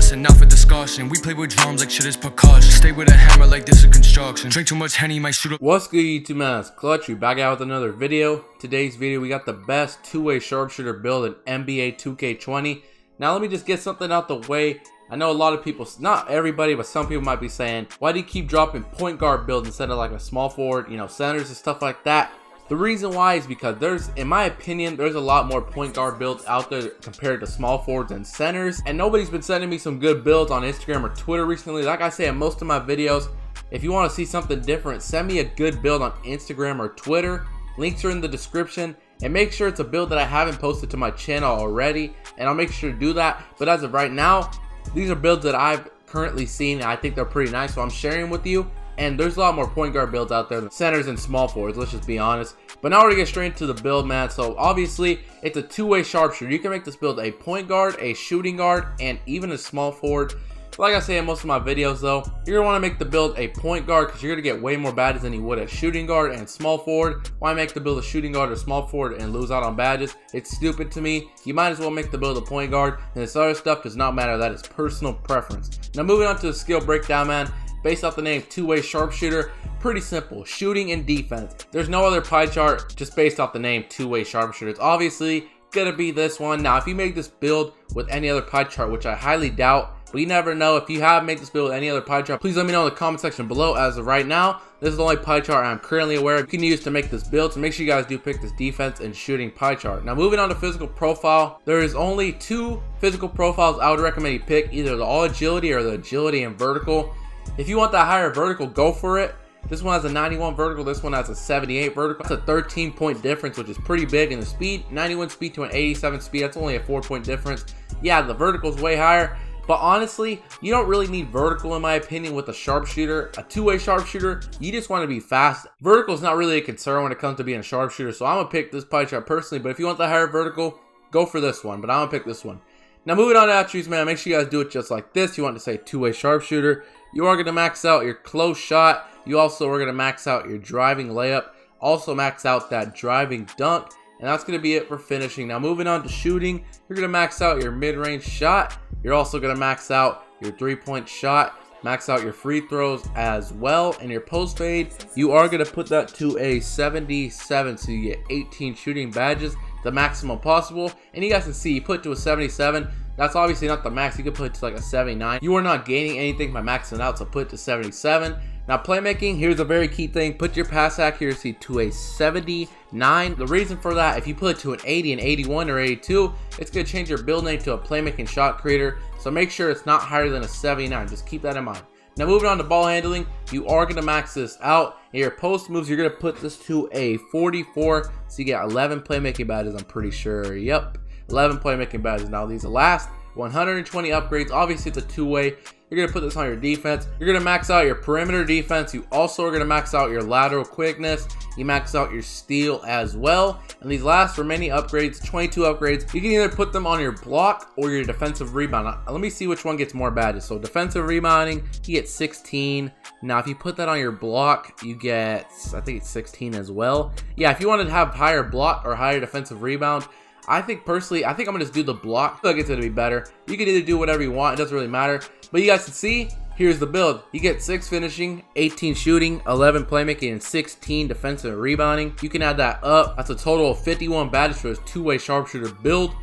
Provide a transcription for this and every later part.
lesson, not for discussion. We play with drums like shit is percussion. Stay with a hammer like this is construction. Drink too much Henny, might shoot up. What's good, YouTube man? It's Clutch. We back out with another video. Today's video, we got the best two-way sharpshooter build in NBA 2K20. Now let me just get something out the way. I know a lot of people, not everybody, but some people might be saying, why do you keep dropping point guard builds instead of like a small forward, you know, centers and stuff like that? The reason why is because there's, in my opinion, there's a lot more point guard builds out there compared to small forwards and centers. And nobody's been sending me some good builds on Instagram or Twitter recently. Like I say in most of my videos, if you want to see something different, send me a good build on Instagram or Twitter. Links are in the description. And make sure it's a build that I haven't posted to my channel already. And I'll make sure to do that. But as of right now, these are builds that I've currently seen. And I think they're pretty nice. So I'm sharing with you. And there's a lot more point guard builds out there than centers and small forwards, let's just be honest. But now we're gonna get straight into the build, man. So obviously, it's a two-way sharpshooter. You can make this build a point guard, a shooting guard, and even a small forward. Like I say in most of my videos though, you're gonna wanna make the build a point guard because you're gonna get way more badges than you would a shooting guard and small forward. Why make the build a shooting guard or small forward and lose out on badges? It's stupid to me. You might as well make the build a point guard, and this other stuff does not matter. That is personal preference. Now moving on to the skill breakdown, man. Based off the name two-way sharpshooter, pretty simple, shooting and defense. There's no other pie chart just based off the name two-way sharpshooter. It's obviously gonna be this one. Now if you make this build with any other pie chart, which I highly doubt, but you never know, if you have made this build with any other pie chart, please let me know in the comment section below. As of right now, this is the only pie chart I'm currently aware of you can use to make this build, so make sure you guys do pick this defense and shooting pie chart. Now moving on to physical profile, there is only two physical profiles I would recommend you pick, either the all agility or the agility and vertical. If you want that higher vertical, go for it. This one has a 91 vertical, this one has a 78 vertical. That's a 13-point difference, which is pretty big in the speed. 91 speed to an 87 speed, that's only a 4-point difference. Yeah, the vertical is way higher, but honestly, you don't really need vertical in my opinion with a sharpshooter. A two-way sharpshooter, you just want to be fast. Vertical is not really a concern when it comes to being a sharpshooter, so I'm going to pick this pie chart personally, but if you want the higher vertical, go for this one, but I'm going to pick this one. Now moving on to attributes, man, make sure you guys do it just like this. You want to say two-way sharpshooter. You are going to max out your close shot. You also are going to max out your driving layup. Also max out that driving dunk. And that's going to be it for finishing. Now moving on to shooting, you're going to max out your mid-range shot. You're also going to max out your three-point shot. Max out your free throws as well. And your post fade, you are going to put that to a 77. So you get 18 shooting badges, the maximum possible. And you guys can see, you put it to a 77. That's obviously not the max. You could put it to like a 79. You are not gaining anything by maxing out, so put it to 77. Now playmaking, here's a very key thing. Put your pass accuracy to a 79. The reason for that, if you put it to an 80, an 81, or 82, it's going to change your build name to a playmaking shot creator. So make sure it's not higher than a 79. Just keep that in mind. Now moving on to ball handling, you are going to max this out. And your post moves, you're going to put this to a 44. So you get 11 playmaking badges, I'm pretty sure. Yep. 11 playmaking badges. Now these are last 120 upgrades. Obviously it's a two-way. You're going to put this on your defense. You're going to max out your perimeter defense. You also are going to max out your lateral quickness. You max out your steal as well. And these last remaining upgrades, 22 upgrades, you can either put them on your block or your defensive rebound. Let me see which one gets more badges. So defensive rebounding, you get 16. Now if you put that on your block, you get, I think it's 16 as well. Yeah, if you wanted to have higher block or higher defensive rebound, I think personally, I'm gonna just do the block. I feel like it's gonna be better. You can either do whatever you want, it doesn't really matter. But you guys can see, here's the build. You get 6 finishing, 18 shooting, 11 playmaking, and 16 defensive rebounding. You can add that up. That's a total of 51 badges for this two-way sharpshooter build.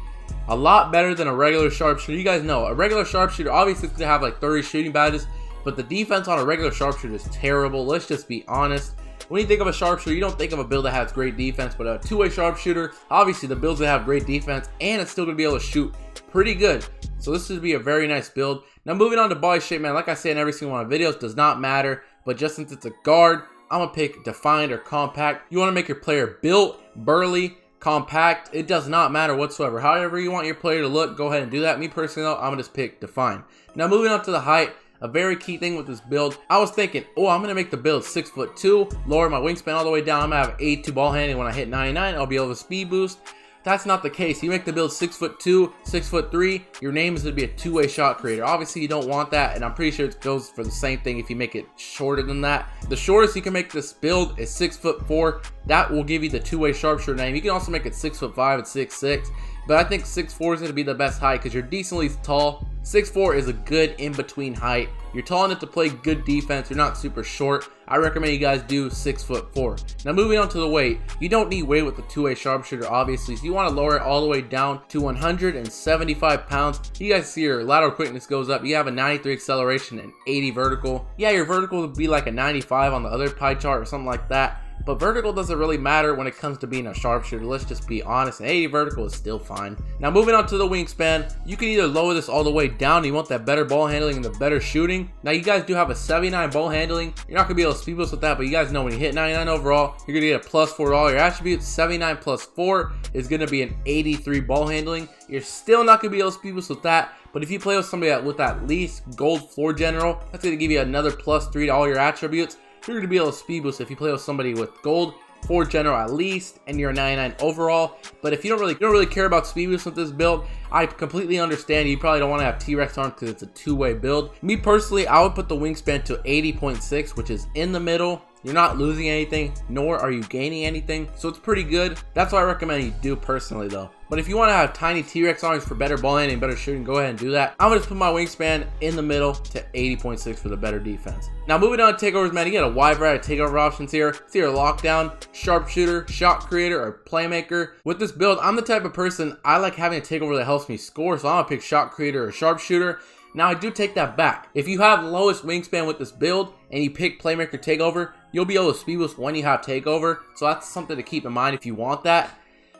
A lot better than a regular sharpshooter. You guys know, a regular sharpshooter, obviously it's gonna have like 30 shooting badges, but the defense on a regular sharpshooter is terrible. Let's just be honest. When you think of a sharpshooter, you don't think of a build that has great defense, but a two-way sharpshooter, obviously the builds that have great defense, and it's still going to be able to shoot pretty good. So this would be a very nice build. Now moving on to body shape, man, like I say in every single one of my videos, does not matter, but just since it's a guard, I'm going to pick defined or compact. You want to make your player built, burly, compact. It does not matter whatsoever. However you want your player to look, go ahead and do that. Me personally though, I'm going to just pick defined. Now moving on to the height. A very key thing with this build, I was thinking, oh, I'm going to make the build 6'2", lower my wingspan all the way down. I'm going to have 82 ball handling. When I hit 99, I'll be able to speed boost. That's not the case. You make the build 6'2", 6'3", your name is going to be a two-way shot creator. Obviously, you don't want that, and I'm pretty sure it goes for the same thing if you make it shorter than that. The shortest you can make this build is 6'4". That will give you the two-way sharpshooter name. You can also make it 6'5" and 6'6". But I think 6'4" is going to be the best height because you're decently tall. 6'4" is a good in-between height. You're tall enough to play good defense. You're not super short. I recommend you guys do 6'4". Now moving on to the weight, you don't need weight with the two-way sharpshooter obviously, so you want to lower it all the way down to 175 pounds. You guys see your lateral quickness goes up. You have a 93 acceleration and 80 vertical. Yeah, your vertical would be like a 95 on the other pie chart or something like that. But vertical doesn't really matter when it comes to being a sharpshooter. Let's just be honest. An 80 vertical is still fine. Now moving on to the wingspan, you can either lower this all the way down. You want that better ball handling and the better shooting. Now you guys do have a 79 ball handling. You're not gonna be able to speed boost with that, but you guys know when you hit 99 overall, you're gonna get a +4 to all your attributes. 79 + 4 is gonna be an 83 ball handling. You're still not gonna be able to speed boost with that. But if you play with somebody with at least gold floor general, that's gonna give you another +3 to all your attributes. You're going to be able to speed boost if you play with somebody with gold, 4 general at least, and you're a 99 overall. But if you don't really care about speed boost with this build, I completely understand. You probably don't want to have T-Rex arms because it's a two-way build. Me personally, I would put the wingspan to 80.6, which is in the middle. You're not losing anything, nor are you gaining anything, so it's pretty good. That's what I recommend you do personally though. But if you want to have tiny T-Rex arms for better ball handling and better shooting, go ahead and do that. I'm going to put my wingspan in the middle to 80.6 for the better defense. Now moving on to takeovers, man, you get a wide variety of takeover options here. It's either lockdown, sharpshooter, shot creator, or playmaker. With this build, I'm the type of person, I like having a takeover that helps me score, so I'm going to pick shot creator or sharpshooter. Now I do take that back. If you have lowest wingspan with this build and you pick playmaker takeover, you'll be able to speed boost when you have takeover. So that's something to keep in mind if you want that.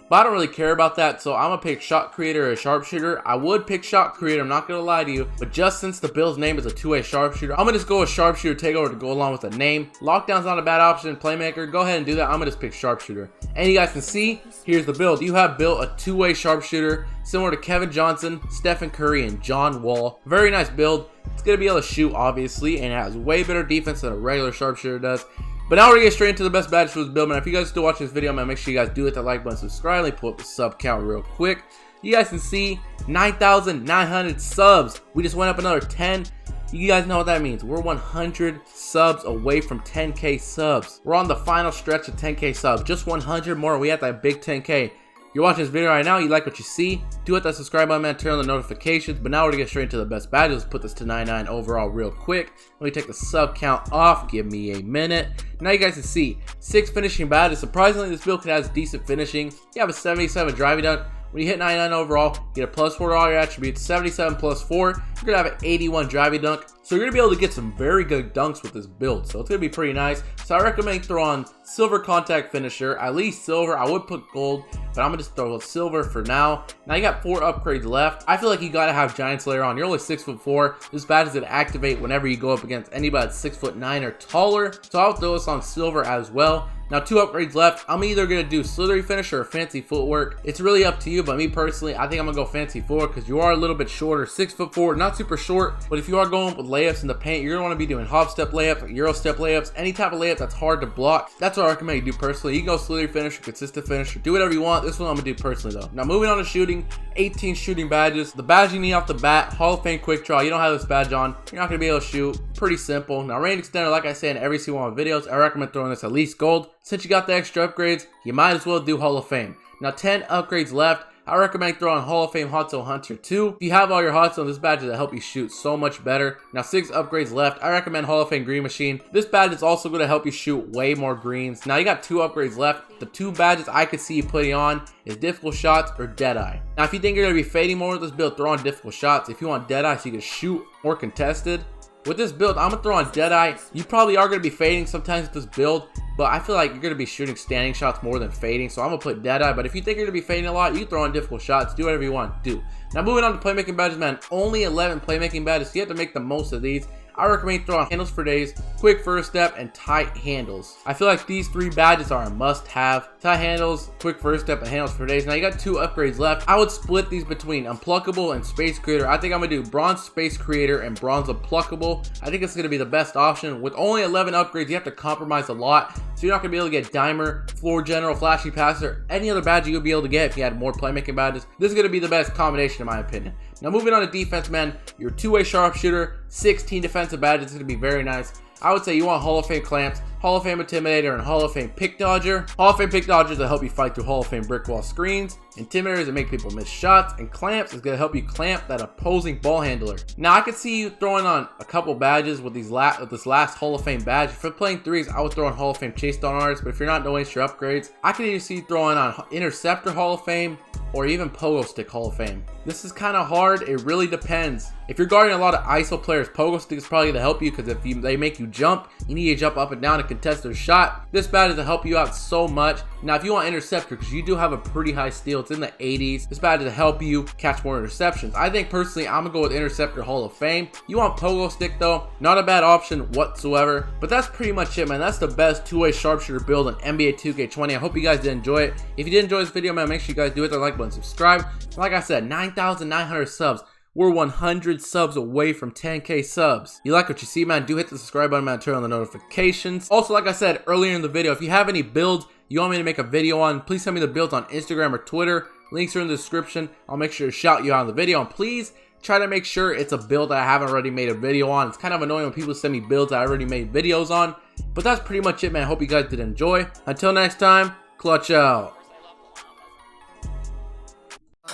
But I don't really care about that, so I'm gonna pick shot creator or sharpshooter. I would pick shot creator, I'm not gonna lie to you, but just since the build's name is a two-way sharpshooter, I'm gonna just go with sharpshooter takeover to go along with the name. Lockdown's not a bad option. Playmaker, go ahead and do that. I'm gonna just pick sharpshooter. And you guys can see, here's the build. You have built a two-way sharpshooter similar to Kevin Johnson, Stephen Curry, and John Wall. Very nice build. It's gonna be able to shoot obviously, and it has way better defense than a regular sharpshooter does. But now we're gonna get straight into the best badge for this build, man. If you guys are still watching this video, man, make sure you guys do hit that like button, subscribe. Let me pull up the sub count real quick. You guys can see 9,900 subs. We just went up another 10. You guys know what that means. We're 100 subs away from 10K subs. We're on the final stretch of 10K subs. Just 100 more. We at that big 10K. You're watching this video right now, you like what you see, do hit that subscribe button, man, turn on the notifications. But now we're gonna get straight into the best badges. Let's put this to 99 overall real quick. Let me take the sub count off, give me a minute. Now you guys can see 6 finishing badges. Surprisingly, this build has decent finishing. You have a 77 driving dunk. When you hit 99 overall, you get a +4 to all your attributes. 77 + 4, you're gonna have an 81 driving dunk. So you're gonna be able to get some very good dunks with this build. So it's gonna be pretty nice. So I recommend throw on silver contact finisher, at least silver. I would put gold, but I'm gonna just throw silver for now. Now you got 4 upgrades left. I feel like you gotta have Giant Slayer on. You're only 6'4". This badge is gonna activate whenever you go up against anybody that's 6'9" or taller. So I'll throw this on silver as well. Now 2 upgrades left. I'm either gonna do slithery finisher or fancy footwork. It's really up to you, but me personally, I think I'm gonna go fancy footwork because you are a little bit shorter, 6'4", not super short. But if you are going with layups in the paint, you're gonna want to be doing hop step layups, Euro step layups, any type of layup that's hard to block. That's what I recommend you do personally. You can go slithery finisher, consistent finisher, do whatever you want. This one I'm gonna do personally though. Now moving on to shooting, 18 shooting badges. The badge you need off the bat, Hall of Fame quick draw. You don't have this badge on, you're not gonna be able to shoot. Pretty simple. Now range extender, like I say in every single one of my videos, I recommend throwing this at least gold. Since you got the extra upgrades, you might as well do Hall of Fame. Now 10 upgrades left. I recommend throwing Hall of Fame Hot Zone Hunter 2. If you have all your Hot Zone, this badge will help you shoot so much better. Now 6 upgrades left. I recommend Hall of Fame Green Machine. This badge is also going to help you shoot way more greens. Now you got 2 upgrades left. The 2 badges I could see you putting on is Difficult Shots or Deadeye. Now if you think you're going to be fading more with this build, throw on Difficult Shots. If you want Deadeye so you can shoot more contested. With this build, I'm going to throw on Deadeye. You probably are going to be fading sometimes with this build, but I feel like you're going to be shooting standing shots more than fading, so I'm going to put Deadeye. But if you think you're going to be fading a lot, you can throw on Difficult Shots. Do whatever you want to do. Now moving on to playmaking badges, man. Only 11 playmaking badges, so you have to make the most of these. I recommend throwing handles for days, quick first step, and tight handles. I feel like these 3 badges are a must-have. Tight handles, quick first step, and handles for days. Now you got 2 upgrades left. I would split these between Unpluckable and Space Creator. I think I'm gonna do Bronze Space Creator and Bronze Unpluckable. I think it's gonna be the best option. With only 11 upgrades, you have to compromise a lot. So you're not gonna be able to get Dimer, Floor General, Flashy Passer, any other badge you'll be able to get if you had more playmaking badges. This is gonna be the best combination in my opinion. Now moving on to defense, man, your two-way sharpshooter, 16 defensive badges is going to be very nice. I would say you want Hall of Fame clamps, Hall of Fame Intimidator, and Hall of Fame Pick Dodger. Hall of Fame Pick Dodgers will help you fight through Hall of Fame brick wall screens. Intimidators that make people miss shots, and clamps is going to help you clamp that opposing ball handler. Now I could see you throwing on a couple badges with this last Hall of Fame badge. If you're playing threes, I would throw on Hall of Fame chase down artists, but if you're not doing your upgrades, I could even see you throwing on Interceptor Hall of Fame or even Pogo Stick Hall of Fame. This is kind of hard, it really depends. If you're guarding a lot of ISO players, Pogo Stick is probably going to help you because if they make you jump, you need to jump up and down to contest their shot. This badge is to help you out so much. Now if you want Interceptor, because you do have a pretty high steal, it's in the 80s, this badge is to help you catch more interceptions. I think personally, I'm going to go with Interceptor Hall of Fame. You want Pogo Stick though, not a bad option whatsoever. But that's pretty much it, man. That's the best two-way sharpshooter build in NBA 2K20. I hope you guys did enjoy it. If you did enjoy this video, man, make sure you guys do hit the like button, subscribe. Like I said, 9,900 subs. We're 100 subs away from 10K subs. You like what you see, man? Do hit the subscribe button, man. Turn on the notifications. Also, like I said earlier in the video, if you have any builds you want me to make a video on, please send me the builds on Instagram or Twitter. Links are in the description. I'll make sure to shout you out in the video. And please try to make sure it's a build that I haven't already made a video on. It's kind of annoying when people send me builds I already made videos on. But that's pretty much it, man. I hope you guys did enjoy. Until next time, clutch out.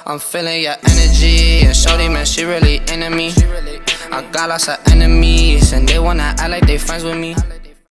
I'm feeling your energy, and shorty, man, she really into me. I got lots of enemies, and they wanna act like they friends with me.